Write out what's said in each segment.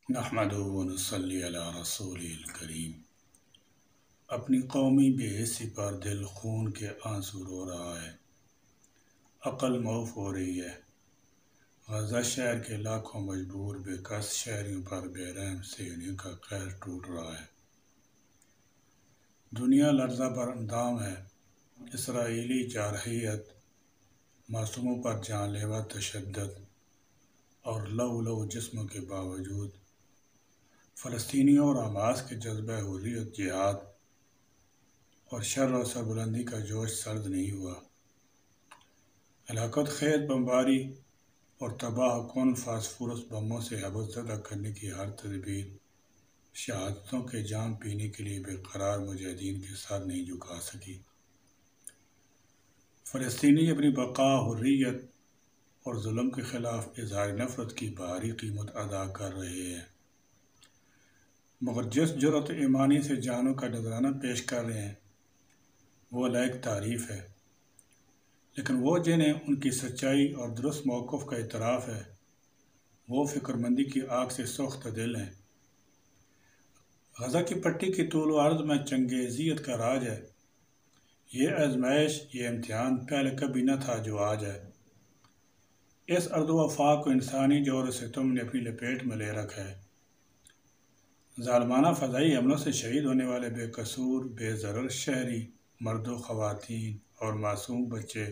نحمدہ و نصلی علی رسول الکریم۔ اپنی قومی بے حسی پر دل خون کے آنسو رو رہا ہے، عقل معاف ہو رہی ہے۔ غزہ شہر کے لاکھوں مجبور بے کس شہریوں پر بے رحم صہیونیوں کا قہر ٹوٹ رہا ہے۔ دنیا لرزہ بر اندام ہے۔ اسرائیلی جارحیت، معصوموں پر جان لیوا تشدد اور لو جسموں کے باوجود فلسطینیوں اور حماس کے جذبہ حریت، جہاد اور شر و سربلندی کا جوش سرد نہیں ہوا۔ ہلاکت خیز بمباری اور تباہ کن فاسفورس بموں سے حبس زدہ کرنے کی ہر تدبیر شہادتوں کے جام پینے کے لیے بے قرار مجاہدین کے سر نہیں جھکا سکی۔ فلسطینی اپنی بقا، حریت اور ظلم کے خلاف اظہار نفرت کی بھاری قیمت ادا کر رہے ہیں، مگر جس جرأت ایمانی سے جانوں کا نذرانہ پیش کر رہے ہیں وہ لائق تعریف ہے، لیکن وہ جنہیں ان کی سچائی اور درست موقف کا اعتراف ہے وہ فکر مندی کی آگ سے سوختہ دل ہیں۔ غزہ کی پٹی کی طول و عرض میں چنگیزیت کا راج ہے۔ یہ آزمائش، یہ امتحان پہلے کبھی نہ تھا جو آج ہے۔ اس ارض و آفاق کو انسانی جور و ستم نے اپنی لپیٹ میں لے رکھا ہے۔ ظالمانہ فضائی حملوں سے شہید ہونے والے بے قصور، بے ضرر شہری، مرد و خواتین اور معصوم بچے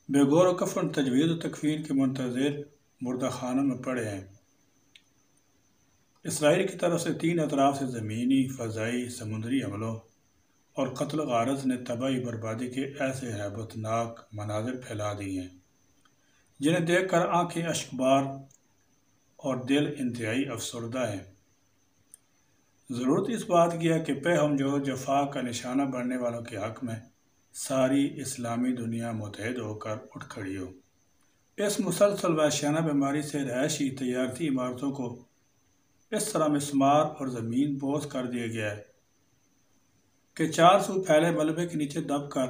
بے گور و کفن تجویز و تکفین کے منتظر مردہ خانوں میں پڑے ہیں۔ اسرائیل کی طرف سے 3 اطراف سے زمینی، فضائی، سمندری حملوں اور قتل و غارت نے تباہی بربادی کے ایسے ہیبت ناک مناظر پھیلا دیے ہیں جنہیں دیکھ کر آنکھیں اشکبار اور دل انتہائی افسردہ ہیں۔ ضرورت اس بات کی ہے کہ پہ ہم جو جفا کا نشانہ بننے والوں کے حق میں ساری اسلامی دنیا متحد ہو کر اٹھ کھڑی ہو۔ اس مسلسل وحشیانہ بیماری سے رہائشی تجارتی عمارتوں کو اس طرح مسمار اور زمین بوس کر دیا گیا ہے کہ 4 سو پھیلے ملبے کے نیچے دب کر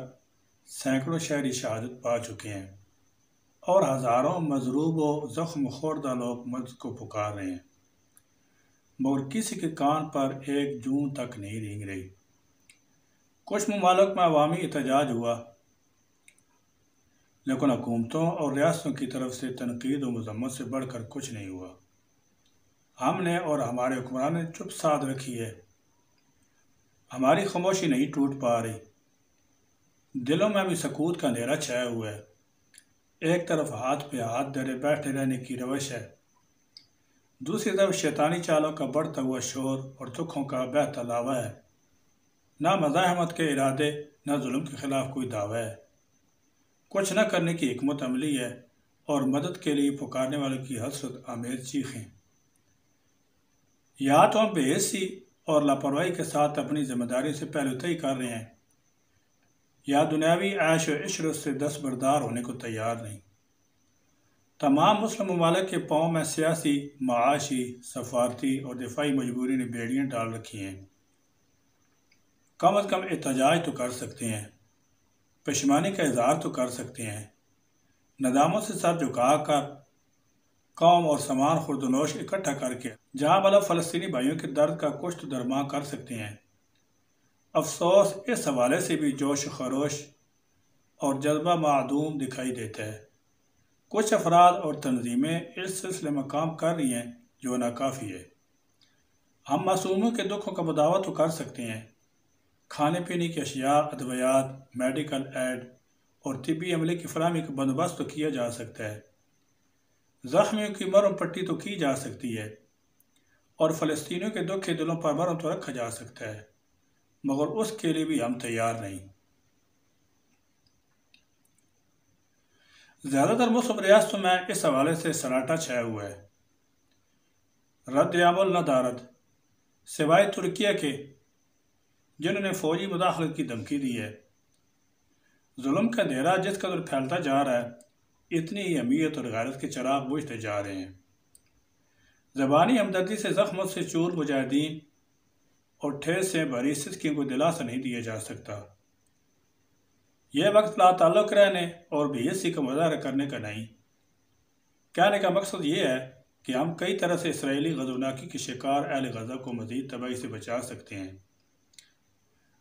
سینکڑوں شہری شہادت پا چکے ہیں اور ہزاروں مضروب و زخم خوردہ لوگ مدد کو پکار رہے ہیں، مگر کسی کے کان پر ایک جون تک نہیں رینگ رہی۔ کچھ ممالک میں عوامی احتجاج ہوا، لیکن حکومتوں اور ریاستوں کی طرف سے تنقید و مذمت سے بڑھ کر کچھ نہیں ہوا۔ ہم نے اور ہمارے حکمران نے چپ سادھ رکھی ہے۔ ہماری خاموشی نہیں ٹوٹ پا رہی۔ دلوں میں بھی سکوت کا اندھیرا چھایا ہوا ہے۔ ایک طرف ہاتھ پہ ہاتھ دھرے بیٹھے رہنے کی روش ہے، دوسری طرف شیطانی چالوں کا بڑھتا ہوا شور اور دکھوں کا بہتا لاوا ہے۔ نہ مزاحمت کے ارادے، نہ ظلم کے خلاف کوئی دعویٰ ہے۔ کچھ نہ کرنے کی حکمت عملی ہے اور مدد کے لیے پکارنے والوں کی حسرت آمیز چیخیں۔ یا تو ہم بے حسی اور لاپرواہی کے ساتھ اپنی ذمہ داری سے پہلوتئی کر رہے ہیں، یا دنیاوی عیش و عشرت سے دستبردار ہونے کو تیار نہیں۔ تمام مسلم ممالک کے پاؤں میں سیاسی، معاشی، سفارتی اور دفاعی مجبوری نے بیڑیاں ڈال رکھی ہیں۔ کم از کم احتجاج تو کر سکتے ہیں، پشیمانی کا اظہار تو کر سکتے ہیں، ندامت سے سر جھکا کر قوم اور سامان خوردنوش اکٹھا کر کے جہاں بھلا فلسطینی بھائیوں کے درد کا کچھ تو درماں کر سکتے ہیں۔ افسوس اس حوالے سے بھی جوش و خروش اور جذبہ معدوم دکھائی دیتا ہے۔ کچھ افراد اور تنظیمیں اس سلسلے میں کام کر رہی ہیں جو ناکافی ہے۔ ہم معصوموں کے دکھوں کا بداوا تو کر سکتے ہیں، کھانے پینے کی اشیاء، ادویات، میڈیکل ایڈ اور طبی عملے کی فراہمی کا بندوبست تو کیا جا سکتا ہے، زخمیوں کی مرہم پٹی تو کی جا سکتی ہے اور فلسطینیوں کے دکھے دلوں پر مرہم تو رکھا جا سکتا ہے، مگر اس کے لیے بھی ہم تیار نہیں۔ زیادہ تر مسلم ریاستوں میں اس حوالے سے سناٹا چھایا ہوا ہے۔ رد عمل نہ دارد، سوائے ترکیہ کے جنہوں نے فوجی مداخلت کی دھمکی دی ہے۔ ظلم کا اندھیرا جس قدر پھیلتا جا رہا ہے، اتنی ہی اہمیت اور غیرت کے چراغ بجھتے جا رہے ہیں۔ زبانی ہمدردی سے زخموں سے چور مجاہدین اور ٹھیس سے بھری سسکیوں کو دلاسا نہیں دیا جا سکتا۔ یہ وقت لا تعلق رہنے اور بے حسی کا مظاہرہ کرنے کا نہیں۔ کہنے کا مقصد یہ ہے کہ ہم کئی طرح سے اسرائیلی غزوناکی کے شکار اہل غزہ کو مزید تباہی سے بچا سکتے ہیں۔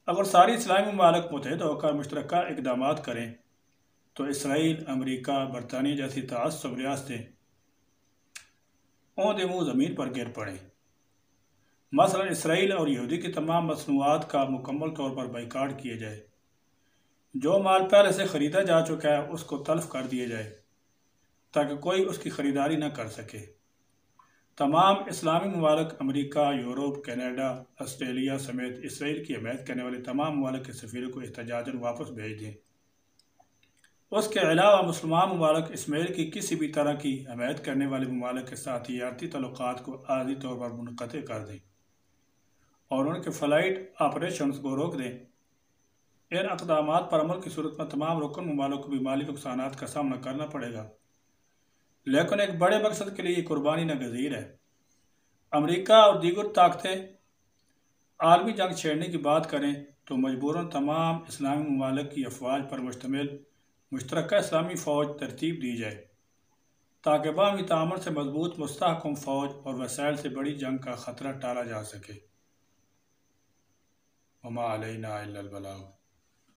اگر ساری اسلامی ممالک متحد ہو کر مشترکہ اقدامات کریں تو اسرائیل، امریکہ، برطانیہ جیسی تعصب ریاستیں اوندے منہ زمین پر گر پڑیں۔ مثلا اسرائیل اور یہودی کی تمام مصنوعات کا مکمل طور پر بائیکاٹ کیا جائے، جو مال پہلے سے خریدا جا چکا ہے اس کو تلف کر دیا جائے تاکہ کوئی اس کی خریداری نہ کر سکے۔ تمام اسلامی ممالک امریکہ، یورپ، کینیڈا، آسٹریلیا سمیت اسرائیل کی حمایت کرنے والے تمام ممالک کے سفیروں کو احتجاجاً واپس بھیج دیں۔ اس کے علاوہ مسلمان ممالک اسرائیل کی کسی بھی طرح کی حمایت کرنے والے ممالک کے ساتھ تجارتی تعلقات کو عارضی طور پر منقطع کر دیں اور ان کے فلائٹ آپریشنز کو روک دیں۔ ان اقدامات پر عمل کی صورت میں تمام رکن ممالک کو بھی مالی نقصانات کا سامنا کرنا پڑے گا، لیکن ایک بڑے مقصد کے لیے یہ قربانی ناگزیر ہے۔ امریکہ اور دیگر طاقتیں عالمی جنگ چھیڑنے کی بات کریں تو مجبوراً تمام اسلامی ممالک کی افواج پر مشتمل مشترکہ اسلامی فوج ترتیب دی جائے تاکہ باہمی تعاون سے مضبوط مستحکم فوج اور وسائل سے بڑی جنگ کا خطرہ ٹالا جا سکے۔ وما علینا الا البلاغ۔